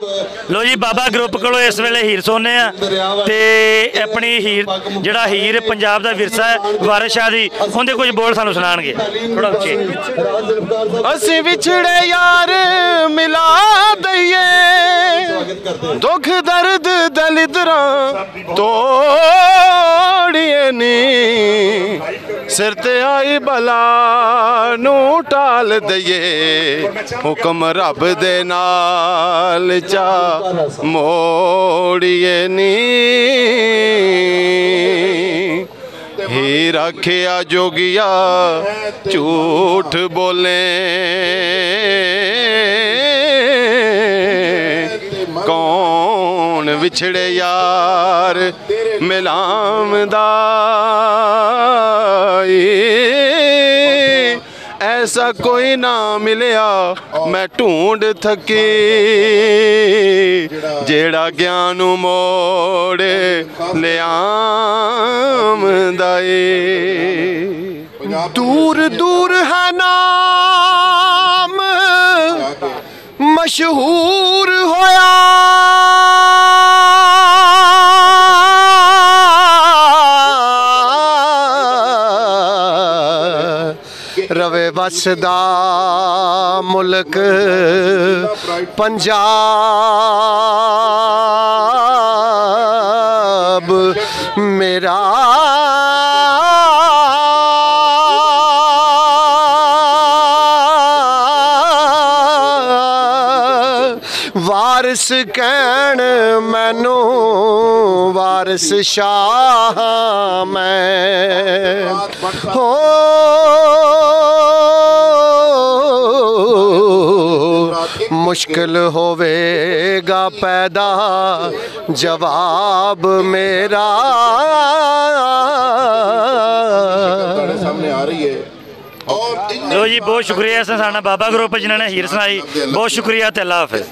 लो जी बाबा group कोलों इस वेले हीर सुनने ते अपनी हीर जिहड़ा हीर पंजाब दा विरसा है वारिस शाह दी उहदे कुछ बोल सानू सुनाणगे थोड़ा उच्चे। असीं विछड़े यार मिला दईए दुख दर्द दलिदरां तोड़िए नी सिर ते आई बला नू टाल दईए हुक्म रब दे नाल चा मोड़िए नी हीर आखिया जोगिया झूठ बोले कौन विछड़े यार मिलामदा ऐसा कोई ना मिलया मैं ढूंढ थकी जेड़ा ज्ञान मोड़ ले आमदा दूर दूर है नाम मशहूर होया रवे वसदा मुल्क पंजाब मेरा वारिस कहण मैनू वारिस शाह मैं हो मुश्किल होवेगा पैदा जवाब मेरा सामने आ रही है। लो जी बहुत शुक्रिया साडा बाबा ग्रुप जिन्होंने हीर सुनाई बहुत शुक्रिया ते अल्लाह हाफिज़।